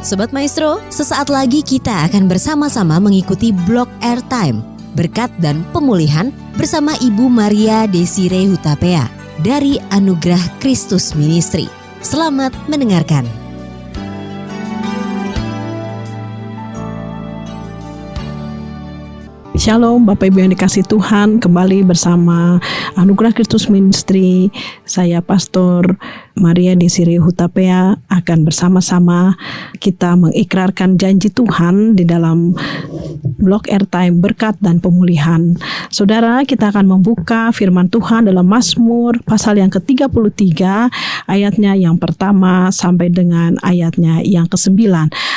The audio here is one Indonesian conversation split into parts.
Sobat Maestro, sesaat lagi kita akan bersama-sama mengikuti blog Airtime, Berkat dan Pemulihan bersama Ibu Maria Desire Hutapea dari Anugerah Kristus Ministry. Selamat mendengarkan. Shalom Bapak Ibu yang dikasih Tuhan, kembali bersama Anugerah Kristus Ministry. Saya Pastor Maria Desire Hutapea akan bersama-sama kita mengikrarkan janji Tuhan di dalam blog Airtime Berkat dan Pemulihan. Saudara, kita akan membuka firman Tuhan dalam Mazmur pasal yang ke-33, ayatnya yang pertama sampai dengan ayatnya yang ke-9.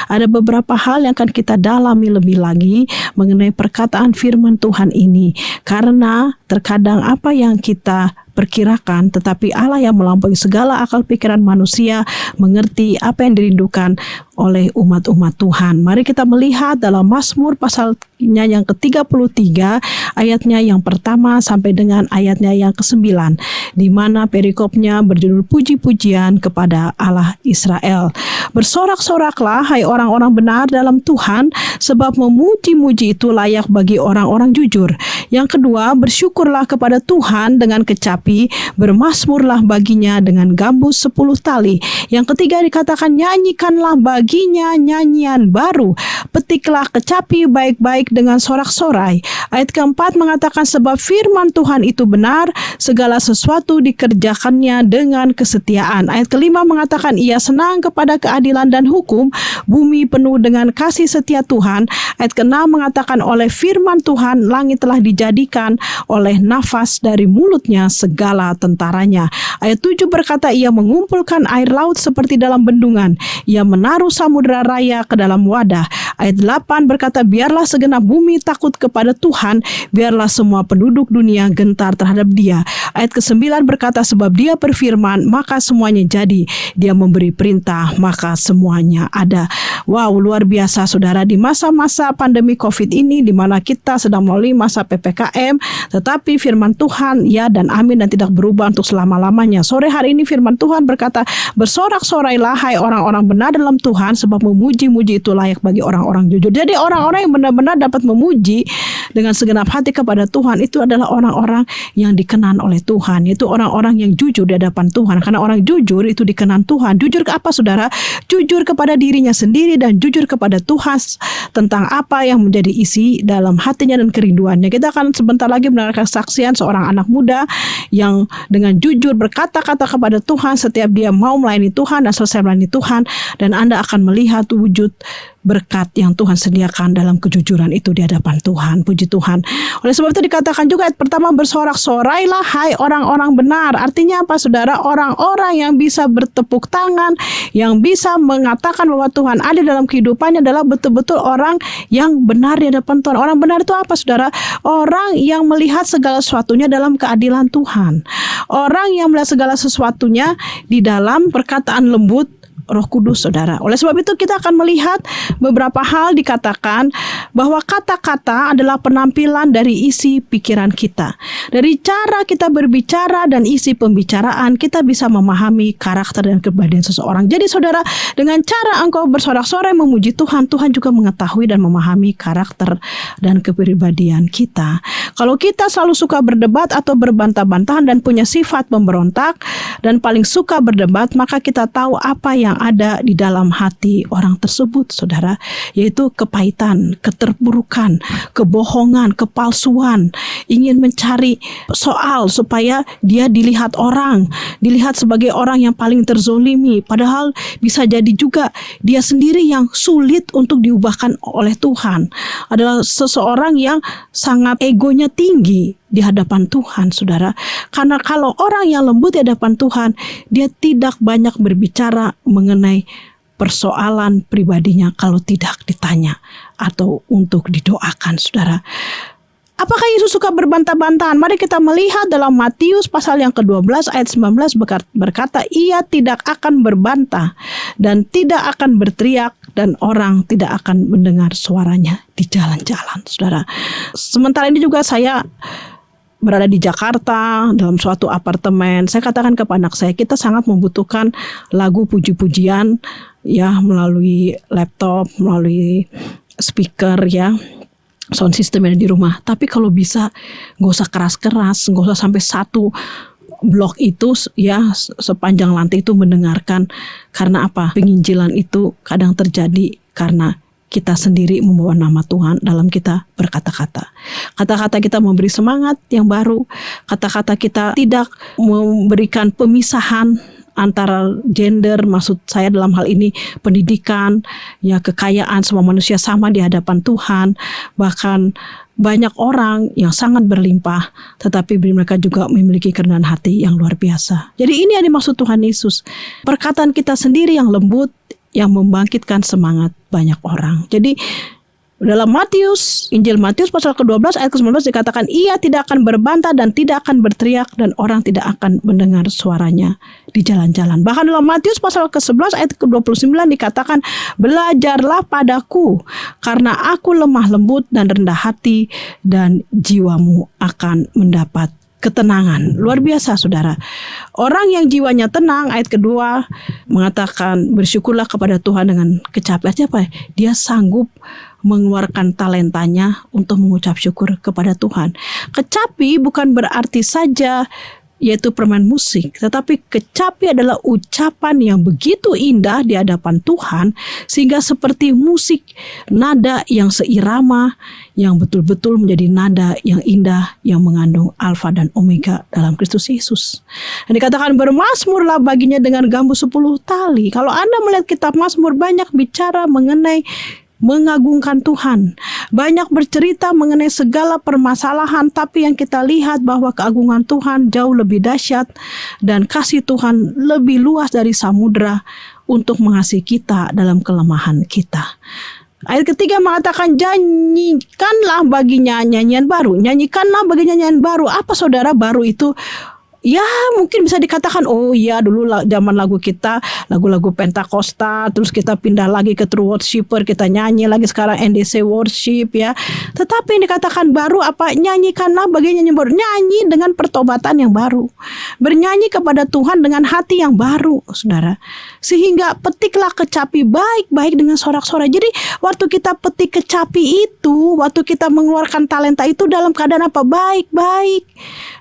Ada beberapa hal yang akan kita dalami lebih lagi mengenai perkataan firman Tuhan ini, karena terkadang apa yang kita perkirakan, tetapi Allah yang melampaui segala akal pikiran manusia mengerti apa yang dirindukan oleh umat-umat Tuhan. Mari kita melihat dalam Mazmur pasalnya yang ke-33, ayatnya yang pertama sampai dengan ayatnya yang ke-9, di mana perikopnya berjudul puji-pujian kepada Allah Israel. Bersorak-soraklah hai orang-orang benar dalam Tuhan, sebab memuji-muji itu layak bagi orang-orang jujur. Yang kedua, bersyukurlah kepada Tuhan dengan kecapi, bermazmurlah baginya dengan gambus 10 tali. Yang ketiga dikatakan, nyanyikanlah baginya nyanyian baru, petiklah kecapi baik-baik dengan sorak-sorai. Ayat keempat mengatakan, sebab firman Tuhan itu benar, segala sesuatu dikerjakannya dengan kesetiaan. Ayat kelima mengatakan, ia senang kepada keadilan dan hukum, bumi penuh dengan kasih setia Tuhan. Ayat keenam mengatakan, oleh firman Tuhan langit telah dijadikan, oleh nafas dari mulutnya segala tentaranya. Ayat 7 berkata, ia mengumpulkan air laut seperti dalam bendungan, ia menaruh samudera raya ke dalam wadah. Ayat 8 berkata, biarlah segenap bumi takut kepada Tuhan, biarlah semua penduduk dunia gentar terhadap Dia. Ayat ke-9 berkata, sebab Dia berfirman maka semuanya jadi, Dia memberi perintah maka semuanya ada. Wow, luar biasa saudara, di masa-masa pandemi COVID ini, di mana kita sedang melalui masa PPKM, tetapi firman Tuhan ya dan amin dan tidak berubah untuk selama-lamanya. Sore hari ini firman Tuhan berkata, bersorak-sorailah hai orang-orang benar dalam Tuhan, sebab memuji-muji itu layak bagi orang-orang jujur. Jadi orang-orang yang benar-benar dapat memuji dengan segenap hati kepada Tuhan, itu adalah orang-orang yang dikenan oleh Tuhan, yaitu orang-orang yang jujur di hadapan Tuhan. Karena orang jujur itu dikenan Tuhan. Jujur ke apa saudara? Jujur kepada dirinya sendiri dan jujur kepada Tuhan tentang apa yang menjadi isi dalam hatinya dan kerinduannya. Kita akan sebentar lagi mendengarkan kesaksian seorang anak muda yang dengan jujur berkata-kata kepada Tuhan setiap dia mau melayani Tuhan dan selesai melayani Tuhan, dan Anda akan melihat wujud berkat yang Tuhan sediakan dalam kejujuran itu di hadapan Tuhan. Puji Tuhan. Oleh sebab itu dikatakan juga ayat pertama, bersorak-sorailah hai orang-orang benar. Artinya apa saudara? Orang-orang yang bisa bertepuk tangan, yang bisa mengatakan bahwa Tuhan ada dalam kehidupannya adalah betul-betul orang yang benar di hadapan Tuhan. Orang benar itu apa saudara? Orang yang melihat segala sesuatunya dalam keadilan Tuhan. Orang yang melihat segala sesuatunya di dalam perkataan lembut Roh Kudus saudara. Oleh sebab itu kita akan melihat beberapa hal dikatakan bahwa kata-kata adalah penampilan dari isi pikiran kita. Dari cara kita berbicara dan isi pembicaraan, kita bisa memahami karakter dan kepribadian seseorang. Jadi saudara, dengan cara engkau bersorak-sorai memuji Tuhan, Tuhan juga mengetahui dan memahami karakter dan kepribadian kita. Kalau kita selalu suka berdebat atau berbantah-bantahan dan punya sifat pemberontak dan paling suka berdebat, maka kita tahu apa yang ada di dalam hati orang tersebut saudara, yaitu kepahitan, keterpurukan, kebohongan, kepalsuan, ingin mencari soal supaya dia dilihat orang, dilihat sebagai orang yang paling terzolimi, padahal bisa jadi juga dia sendiri yang sulit untuk diubahkan oleh Tuhan, adalah seseorang yang sangat egonya tinggi di hadapan Tuhan saudara. Karena kalau orang yang lembut di hadapan Tuhan, dia tidak banyak berbicara mengenai persoalan pribadinya kalau tidak ditanya atau untuk didoakan saudara. Apakah Yesus suka berbantah-bantahan? Mari kita melihat dalam Matius pasal yang ke-12 ayat 19 berkata, ia tidak akan berbantah dan tidak akan berteriak, dan orang tidak akan mendengar suaranya di jalan-jalan saudara. Sementara ini juga saya berada di Jakarta dalam suatu apartemen, saya katakan kepada anak saya, kita sangat membutuhkan lagu puji-pujian ya, melalui laptop, melalui speaker ya, sound system yang ada di rumah. Tapi kalau bisa gak usah keras-keras, gak usah sampai satu blok itu ya, sepanjang lantai itu mendengarkan. Karena apa? Penginjilan itu kadang terjadi karena kita sendiri membawa nama Tuhan dalam kita berkata-kata. Kata-kata kita memberi semangat yang baru. Kata-kata kita tidak memberikan pemisahan antara gender, maksud saya dalam hal ini pendidikan, ya kekayaan, semua manusia sama di hadapan Tuhan. Bahkan banyak orang yang sangat berlimpah, tetapi mereka juga memiliki kerendahan hati yang luar biasa. Jadi ini yang dimaksud Tuhan Yesus. Perkataan kita sendiri yang lembut, yang membangkitkan semangat banyak orang. Jadi dalam Injil Matius pasal ke-12 ayat ke-19 dikatakan, ia tidak akan berbantah dan tidak akan berteriak, dan orang tidak akan mendengar suaranya di jalan-jalan. Bahkan dalam Matius pasal ke-11 ayat ke-29 dikatakan, belajarlah padaku karena aku lemah lembut dan rendah hati, dan jiwamu akan mendapat ketenangan. Luar biasa saudara. Orang yang jiwanya tenang, ayat kedua mengatakan bersyukurlah kepada Tuhan dengan kecapi. Artinya apa? Dia sanggup mengeluarkan talentanya untuk mengucap syukur kepada Tuhan. Kecapi bukan berarti saja yaitu permain musik, tetapi kecapi adalah ucapan yang begitu indah di hadapan Tuhan, sehingga seperti musik, nada yang seirama, yang betul-betul menjadi nada yang indah, yang mengandung alfa dan omega dalam Kristus Yesus. Dan dikatakan bermazmurlah baginya dengan gambu 10 tali. Kalau Anda melihat kitab Mazmur, banyak bicara mengenai mengagungkan Tuhan, banyak bercerita mengenai segala permasalahan, tapi yang kita lihat bahwa keagungan Tuhan jauh lebih dahsyat dan kasih Tuhan lebih luas dari samudra untuk mengasihi kita dalam kelemahan kita. Ayat ketiga mengatakan, nyanyikanlah baginya nyanyian baru. Nyanyikanlah baginya nyanyian baru. Apa saudara baru itu? Ya mungkin bisa dikatakan, oh iya dulu zaman lagu kita, lagu-lagu Pentakosta, terus kita pindah lagi ke True Worshiper, kita nyanyi lagi sekarang NDC Worship ya. Tetapi yang dikatakan baru apa? Nyanyikanlah bagian nyanyi baru. Nyanyi dengan pertobatan yang baru. Bernyanyi kepada Tuhan dengan hati yang baru, saudara. Sehingga petiklah kecapi baik-baik dengan sorak-sorai. Jadi waktu kita petik kecapi itu, waktu kita mengeluarkan talenta itu dalam keadaan apa? Baik-baik.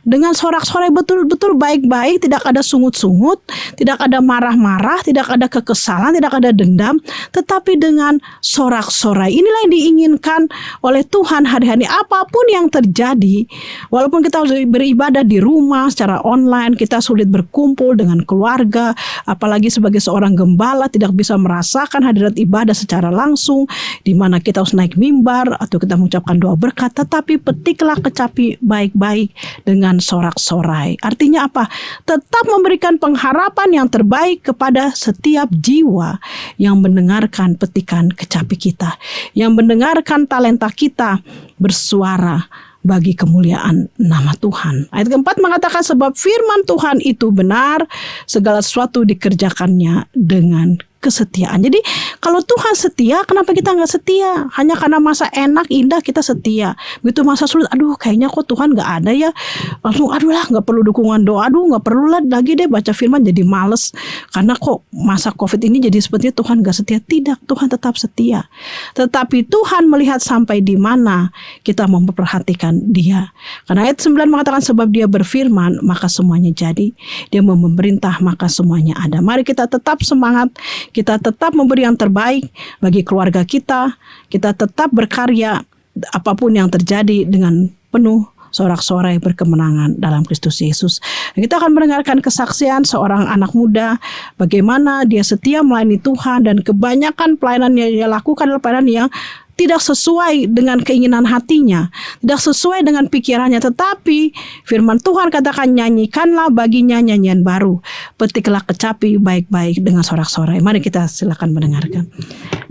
Dengan sorak-sorai betul-betul baik-baik, tidak ada sungut-sungut, tidak ada marah-marah, tidak ada kekesalan, tidak ada dendam, tetapi dengan sorak-sorai. Inilah yang diinginkan oleh Tuhan hari-hari. Apapun yang terjadi, walaupun kita beribadah di rumah secara online, kita sulit berkumpul dengan keluarga, apalagi sebagai seorang gembala tidak bisa merasakan hadirat ibadah secara langsung, di mana kita harus naik mimbar atau kita mengucapkan doa berkat, tetapi petiklah kecapi baik-baik dengan sorak-sorai. Artinya apa? Tetap memberikan pengharapan yang terbaik kepada setiap jiwa yang mendengarkan petikan kecapi kita, yang mendengarkan talenta kita bersuara bagi kemuliaan nama Tuhan. Ayat keempat mengatakan, sebab firman Tuhan itu benar, segala sesuatu dikerjakannya dengan kesetiaan. Jadi kalau Tuhan setia, kenapa kita nggak setia? Hanya karena masa enak, indah kita setia. Begitu masa sulit, aduh kayaknya kok Tuhan nggak ada ya. Langsung aduh lah nggak perlu dukungan doa, aduh nggak perlu lah lagi deh baca firman, jadi males. Karena kok masa COVID ini jadi sepertinya Tuhan nggak setia. Tidak, Tuhan tetap setia. Tetapi Tuhan melihat sampai di mana kita memperhatikan Dia. Karena ayat 9 mengatakan, sebab Dia berfirman maka semuanya jadi. Dia memerintah maka semuanya ada. Mari kita tetap semangat. Kita tetap memberi yang terbaik bagi keluarga kita. Kita tetap berkarya apapun yang terjadi dengan penuh sorak-sorai berkemenangan dalam Kristus Yesus. Kita akan mendengarkan kesaksian seorang anak muda, bagaimana dia setia melayani Tuhan, dan kebanyakan pelayanan yang dia lakukan adalah pelayanan yang tidak sesuai dengan keinginan hatinya, tidak sesuai dengan pikirannya, tetapi firman Tuhan katakan, nyanyikanlah baginya nyanyian baru, petiklah kecapi baik-baik dengan sorak-sorai. Mari kita silakan mendengarkan.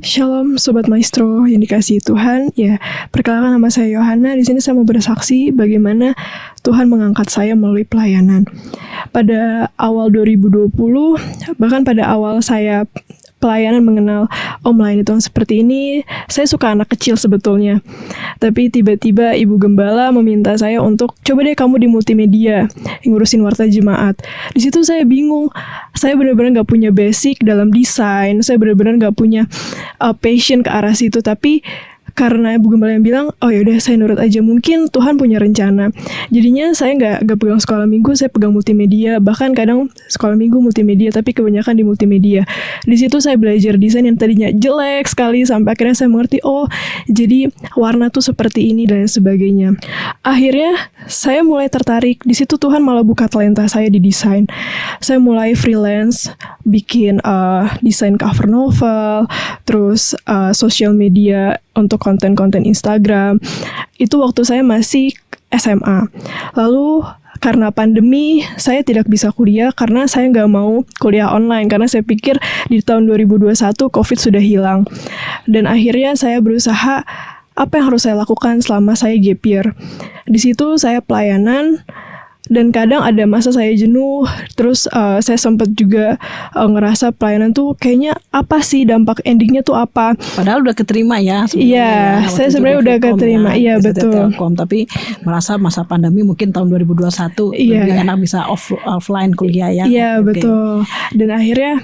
Shalom Sobat Maestro yang dikasihi Tuhan. Ya, perkenalkan nama saya Yohana. Di sini saya mau bersaksi bagaimana Tuhan mengangkat saya melalui pelayanan. Pada awal 2020, bahkan pada awal saya pelayanan mengenal melayani Tuhan seperti ini. Saya suka anak kecil sebetulnya. Tapi tiba-tiba Ibu Gembala meminta saya untuk coba deh kamu di multimedia ngurusin warta jemaat. Di situ saya bingung. Saya benar-benar gak punya basic dalam desain. Saya benar-benar gak punya passion ke arah situ. Tapi karena Ibu Gembala yang bilang, oh yaudah saya nurut aja, mungkin Tuhan punya rencana. Jadinya saya nggak pegang sekolah minggu, saya pegang multimedia. Bahkan kadang sekolah minggu multimedia, tapi kebanyakan di multimedia. Di situ saya belajar desain yang tadinya jelek sekali, sampai akhirnya saya mengerti, oh jadi warna tuh seperti ini dan sebagainya. Akhirnya saya mulai tertarik. Di situ Tuhan malah buka talenta saya di desain. Saya mulai freelance, bikin desain cover novel, terus social media untuk konten-konten Instagram. Itu waktu saya masih SMA. Lalu karena pandemi, saya tidak bisa kuliah karena saya nggak mau kuliah online. Karena saya pikir di tahun 2021 COVID sudah hilang. Dan akhirnya saya berusaha apa yang harus saya lakukan selama saya gap year. Di situ saya pelayanan. Dan kadang ada masa saya jenuh, terus saya sempat juga ngerasa pelayanan tuh kayaknya apa sih dampak endingnya tuh apa? Padahal udah keterima ya. Iya, saya sebenarnya udah keterima. Iya betul. Telkom, tapi merasa masa pandemi mungkin tahun 2021 lebih enak bisa offline kuliah ya. Iya betul. Dan akhirnya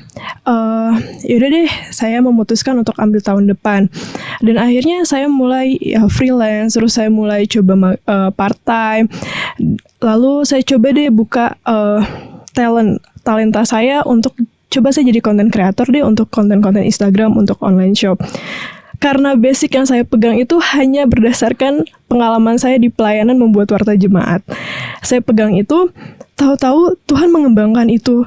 yaudah deh, saya memutuskan untuk ambil tahun depan. Dan akhirnya saya mulai freelance, terus saya mulai coba part time. Lalu saya coba deh buka talenta saya untuk coba saya jadi content creator deh untuk konten-konten Instagram untuk online shop. Karena basic yang saya pegang itu hanya berdasarkan pengalaman saya di pelayanan membuat warta jemaat. Saya pegang itu, tahu-tahu Tuhan mengembangkan itu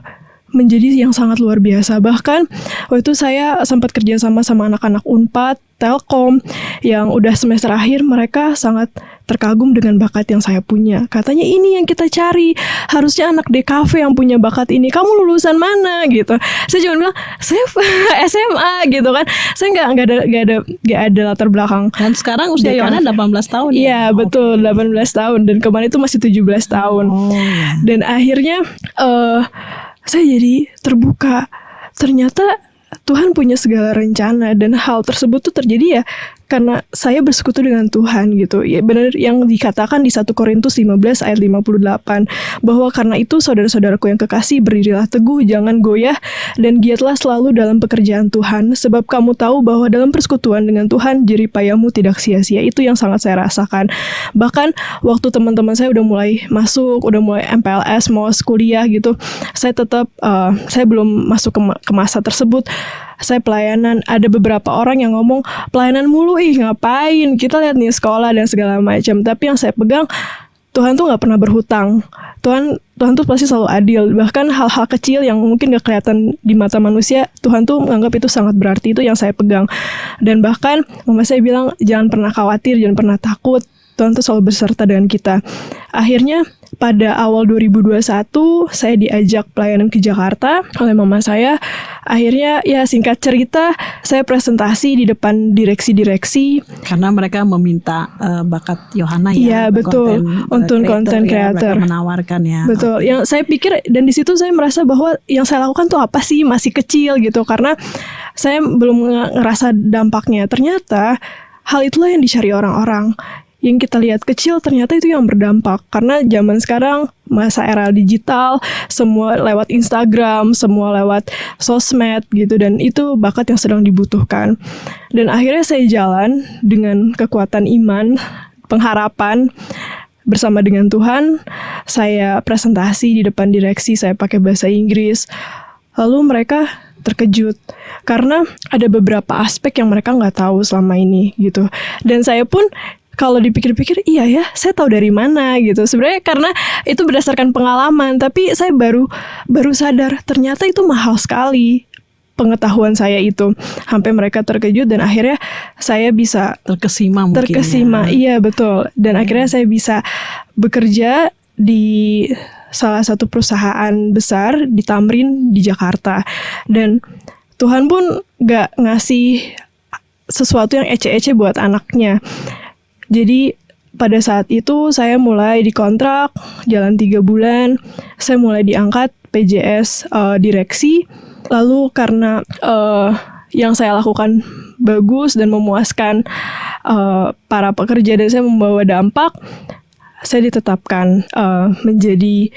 menjadi yang sangat luar biasa. Bahkan waktu itu saya sempat kerja sama anak-anak Unpad, Telkom yang udah semester akhir, mereka sangat terkagum dengan bakat yang saya punya. Katanya ini yang kita cari, harusnya anak DKV yang punya bakat ini. Kamu lulusan mana gitu? Saya cuma bilang saya SMA gitu kan. Saya nggak ada latar belakang. Dan sekarang usia Yohana 18 tahun. Iya betul, 18 tahun dan kemarin itu masih 17 tahun. Dan akhirnya saya jadi terbuka. Ternyata Tuhan punya segala rencana dan hal tersebut tuh terjadi ya karena saya bersekutu dengan Tuhan gitu. Ya benar yang dikatakan di 1 Korintus 15 ayat 58 bahwa karena itu saudara-saudaraku yang kekasih, berdirilah teguh, jangan goyah dan giatlah selalu dalam pekerjaan Tuhan, sebab kamu tahu bahwa dalam persekutuan dengan Tuhan jerih payahmu tidak sia-sia. Itu yang sangat saya rasakan. Bahkan waktu teman-teman saya udah mulai masuk, udah mulai MPLS, mau kuliah gitu, saya tetap saya belum masuk ke masa tersebut. Saya pelayanan, ada beberapa orang yang ngomong pelayanan mulu, ngapain, kita lihat nih sekolah dan segala macam. Tapi yang saya pegang, Tuhan tuh gak pernah berhutang. Tuhan tuh pasti selalu adil. Bahkan hal-hal kecil yang mungkin gak kelihatan di mata manusia, Tuhan tuh menganggap itu sangat berarti. Itu yang saya pegang. Dan bahkan mama saya bilang jangan pernah khawatir, jangan pernah takut, Tuhan tuh selalu beserta dengan kita. Akhirnya pada awal 2021 saya diajak pelayanan ke Jakarta oleh mama saya. Akhirnya ya singkat cerita saya presentasi di depan direksi-direksi. Karena mereka meminta bakat Yohana ya. Iya betul, untuk konten creator. Ya, menawarkan ya. Betul. Yang saya pikir dan di situ saya merasa bahwa yang saya lakukan tuh apa sih, masih kecil gitu. Karena saya belum ngerasa dampaknya. Ternyata hal itulah yang dicari orang-orang. Yang kita lihat kecil ternyata itu yang berdampak. Karena zaman sekarang masa era digital, semua lewat Instagram, semua lewat sosmed gitu. Dan itu bakat yang sedang dibutuhkan. Dan akhirnya saya jalan dengan kekuatan iman, pengharapan bersama dengan Tuhan. Saya presentasi di depan direksi, saya pakai bahasa Inggris. Lalu mereka terkejut karena ada beberapa aspek yang mereka nggak tahu selama ini gitu. Dan saya pun kalau dipikir-pikir, iya ya, saya tahu dari mana gitu. Sebenarnya karena itu berdasarkan pengalaman, tapi saya baru sadar ternyata itu mahal sekali pengetahuan saya itu. Sampai mereka terkejut dan akhirnya saya bisa terkesima mungkin. Terkesima, iya betul. Dan akhirnya saya bisa bekerja di salah satu perusahaan besar di Tamrin di Jakarta. Dan Tuhan pun gak ngasih sesuatu yang ece-ece buat anaknya. Jadi pada saat itu saya mulai dikontrak, jalan 3 bulan, saya mulai diangkat PJS direksi. Lalu karena yang saya lakukan bagus dan memuaskan para pekerja dan saya membawa dampak, saya ditetapkan menjadi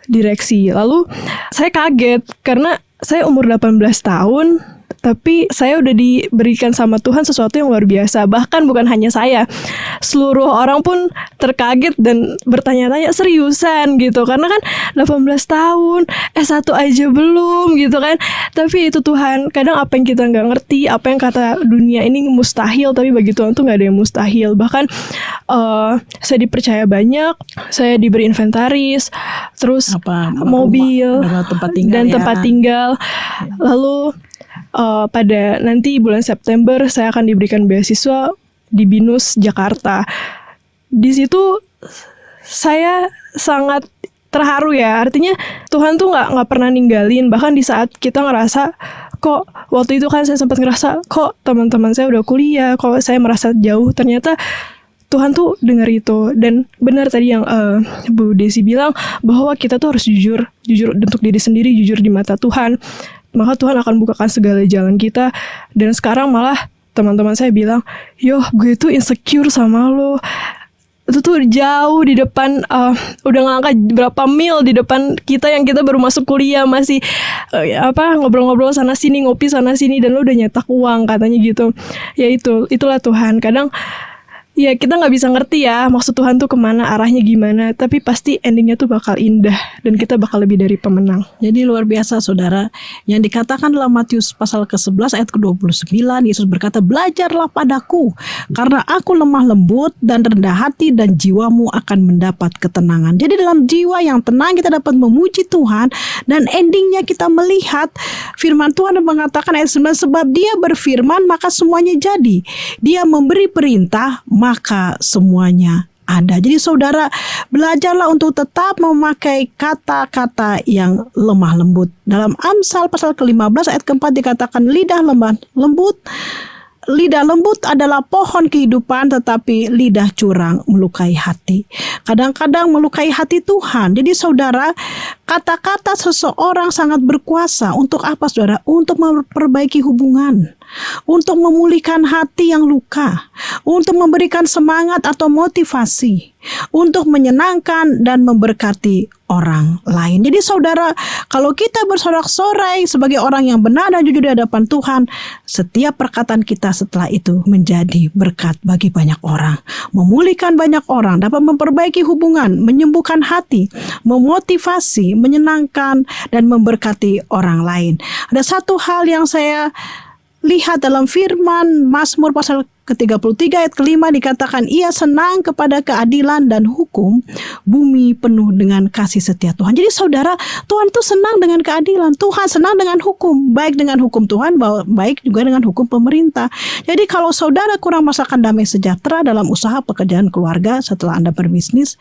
direksi. Lalu saya kaget karena saya umur 18 tahun, tapi saya udah diberikan sama Tuhan sesuatu yang luar biasa. Bahkan bukan hanya saya, seluruh orang pun terkaget dan bertanya-tanya, seriusan gitu. Karena kan 18 tahun, S1 aja belum gitu kan. Tapi itu Tuhan, kadang apa yang kita gak ngerti, apa yang kata dunia ini mustahil, tapi bagi Tuhan tuh gak ada yang mustahil. Bahkan saya dipercaya banyak, saya diberi inventaris, terus mobil, dan tempat tinggal. Lalu pada nanti bulan September saya akan diberikan beasiswa di BINUS Jakarta. Di situ saya sangat terharu ya. Artinya Tuhan tuh nggak pernah ninggalin. Bahkan di saat kita ngerasa kok waktu itu kan saya sempat ngerasa kok teman-teman saya udah kuliah, kok saya merasa jauh. Ternyata Tuhan tuh dengar itu. Dan benar tadi yang Bu Desi bilang bahwa kita tuh harus jujur untuk diri sendiri, jujur di mata Tuhan. Maka Tuhan akan bukakan segala jalan kita. Dan sekarang malah teman-teman saya bilang, "Yo, gue tuh insecure sama lo. Itu tuh jauh di depan, udah ngangkat berapa mil di depan kita yang kita baru masuk kuliah, masih ngobrol-ngobrol sana sini, ngopi sana sini, dan lo udah nyetak uang," katanya gitu. Ya itulah Tuhan. Kadang ya kita nggak bisa ngerti ya maksud Tuhan tuh kemana, arahnya gimana, tapi pasti endingnya tuh bakal indah dan kita bakal lebih dari pemenang. Jadi luar biasa saudara, yang dikatakan dalam Matius pasal ke-11 ayat ke-29, Yesus berkata, "Belajarlah padaku, karena aku lemah lembut dan rendah hati, dan jiwamu akan mendapat ketenangan." Jadi dalam jiwa yang tenang kita dapat memuji Tuhan, dan endingnya kita melihat firman Tuhan yang mengatakan ayat 9, "Sebab Dia berfirman maka semuanya jadi, Dia memberi perintah maka semuanya ada." Jadi saudara, belajarlah untuk tetap memakai kata-kata yang lemah lembut. Dalam Amsal pasal ke-15 ayat ke-4 dikatakan, lidah lembut adalah pohon kehidupan, tetapi lidah curang melukai hati. Kadang-kadang melukai hati Tuhan. Jadi saudara, kata-kata seseorang sangat berkuasa. Untuk apa saudara? Untuk memperbaiki hubungan, untuk memulihkan hati yang luka, untuk memberikan semangat atau motivasi, untuk menyenangkan dan memberkati orang lain. Jadi saudara, kalau kita bersorak-sorai sebagai orang yang benar dan jujur di hadapan Tuhan, setiap perkataan kita setelah itu menjadi berkat bagi banyak orang, memulihkan banyak orang, dapat memperbaiki hubungan, menyembuhkan hati, memotivasi, menyenangkan dan memberkati orang lain. Ada satu hal yang saya lihat dalam firman Mazmur pasal ke-33 ayat ke-5 dikatakan, "Ia senang kepada keadilan dan hukum, bumi penuh dengan kasih setia Tuhan." Jadi saudara, Tuhan itu senang dengan keadilan, Tuhan senang dengan hukum, baik dengan hukum Tuhan, baik juga dengan hukum pemerintah. Jadi kalau saudara kurang merasakan damai sejahtera dalam usaha pekerjaan keluarga setelah Anda berbisnis,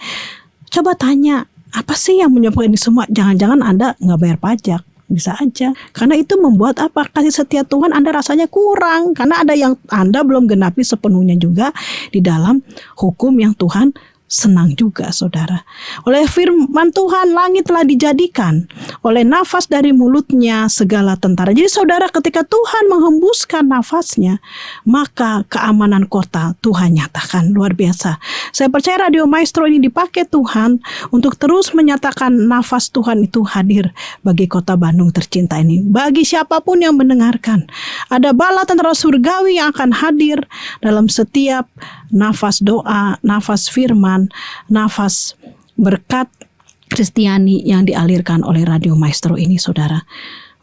coba tanya, apa sih yang menyebabkan ini semua? Jangan-jangan Anda nggak bayar pajak. Bisa aja, karena itu membuat apa? Kasih setia Tuhan Anda rasanya kurang, karena ada yang Anda belum genapi sepenuhnya juga di dalam hukum yang Tuhan senang juga saudara. Oleh firman Tuhan langit telah dijadikan, oleh nafas dari mulutnya segala tentara. Jadi saudara, ketika Tuhan menghembuskan nafasnya, maka keamanan kota Tuhan nyatakan. Luar biasa. Saya percaya Radio Maestro ini dipakai Tuhan untuk terus menyatakan nafas Tuhan itu hadir bagi kota Bandung tercinta ini. Bagi siapapun yang mendengarkan, ada bala tentara surgawi yang akan hadir dalam setiap nafas doa, nafas firman, nafas berkat Kristiani yang dialirkan oleh Radio Maestro ini saudara.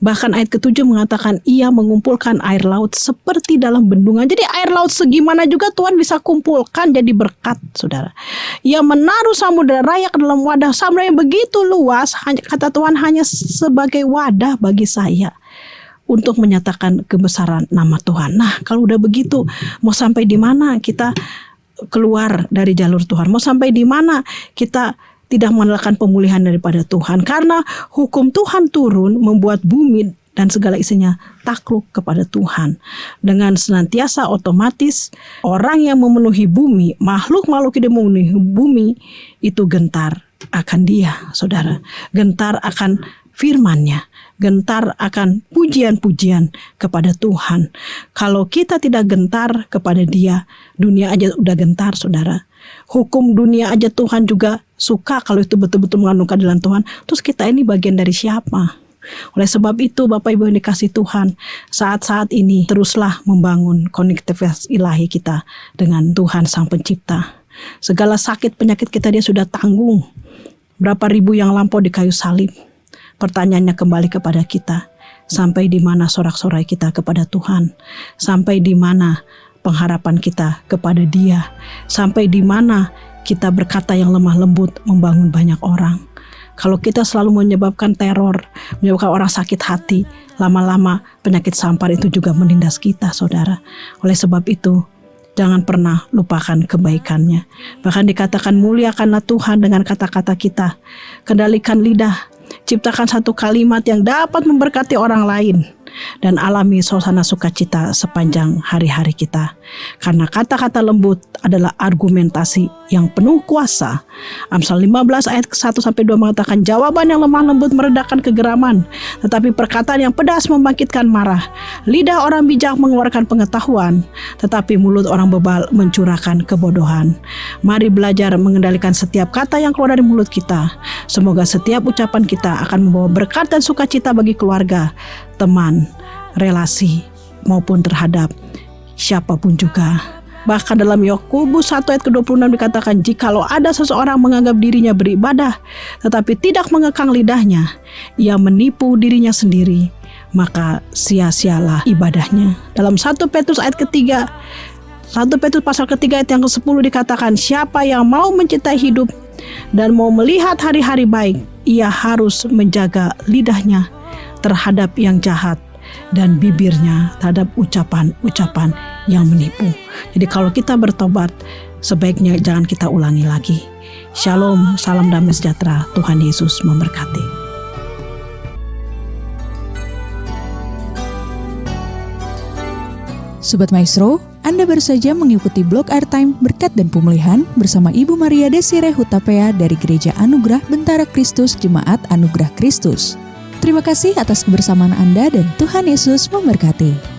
Bahkan ayat ke-7 mengatakan, "Ia mengumpulkan air laut seperti dalam bendungan." Jadi air laut segimana juga Tuhan bisa kumpulkan jadi berkat saudara. Ia menaruh samudera raya ke dalam wadah. Samudera yang begitu luas, kata Tuhan, hanya sebagai wadah bagi saya untuk menyatakan kebesaran nama Tuhan. Nah, kalau udah begitu, mau sampai di mana kita keluar dari jalur Tuhan? Mau sampai di mana kita tidak mengandalkan pemulihan daripada Tuhan? Karena hukum Tuhan turun membuat bumi dan segala isinya takluk kepada Tuhan. Dengan senantiasa otomatis orang yang memenuhi bumi, makhluk-makhluk yang memenuhi bumi itu gentar akan Dia, saudara. Gentar akan firman-Nya, gentar akan pujian-pujian kepada Tuhan. Kalau kita tidak gentar kepada Dia, dunia aja udah gentar, saudara. Hukum dunia aja Tuhan juga suka kalau itu betul-betul mengandung keadilan Tuhan. Terus kita ini bagian dari siapa? Oleh sebab itu Bapak Ibu yang dikasih Tuhan, saat-saat ini teruslah membangun konektivitas ilahi kita dengan Tuhan Sang Pencipta. Segala sakit penyakit kita Dia sudah tanggung. Berapa ribu yang lampau di kayu salib. Pertanyaannya kembali kepada kita, sampai di mana sorak-sorai kita kepada Tuhan? Sampai di mana pengharapan kita kepada Dia? Sampai di mana kita berkata yang lemah lembut membangun banyak orang? Kalau kita selalu menyebabkan teror, menyebabkan orang sakit hati, lama-lama penyakit sampar itu juga menindas kita, saudara. Oleh sebab itu, jangan pernah lupakan kebaikannya. Bahkan dikatakan muliakanlah Tuhan dengan kata-kata kita. Kendalikan lidah, ciptakan satu kalimat yang dapat memberkati orang lain. Dan alami suasana sukacita sepanjang hari-hari kita. Karena kata-kata lembut adalah argumentasi yang penuh kuasa. Amsal 15 ayat 1-2 mengatakan, jawaban yang lemah lembut meredakan kegeraman, tetapi perkataan yang pedas membangkitkan marah. Lidah orang bijak mengeluarkan pengetahuan, tetapi mulut orang bebal mencurahkan kebodohan. Mari belajar mengendalikan setiap kata yang keluar dari mulut kita. Semoga setiap ucapan kita akan membawa berkat dan sukacita bagi keluarga, teman, relasi, maupun terhadap siapapun juga. Bahkan dalam Yakobus 1 ayat ke-26 dikatakan, jikalau ada seseorang menganggap dirinya beribadah tetapi tidak mengekang lidahnya, ia menipu dirinya sendiri, maka sia-sialah ibadahnya. Dalam 1 Petrus ayat ketiga, 1 Petrus pasal ketiga ayat yang ke-10 dikatakan, siapa yang mau mencintai hidup dan mau melihat hari-hari baik, ia harus menjaga lidahnya terhadap yang jahat dan bibirnya terhadap ucapan-ucapan yang menipu. Jadi kalau kita bertobat, sebaiknya jangan kita ulangi lagi. Shalom, salam damai sejahtera, Tuhan Yesus memberkati. Sobat Maestro, Anda baru saja mengikuti blog Airtime Berkat dan Pemulihan bersama Ibu Maria Desiree Hutapea dari Gereja Anugerah Bentara Kristus Jemaat Anugerah Kristus. Terima kasih atas kebersamaan Anda dan Tuhan Yesus memberkati.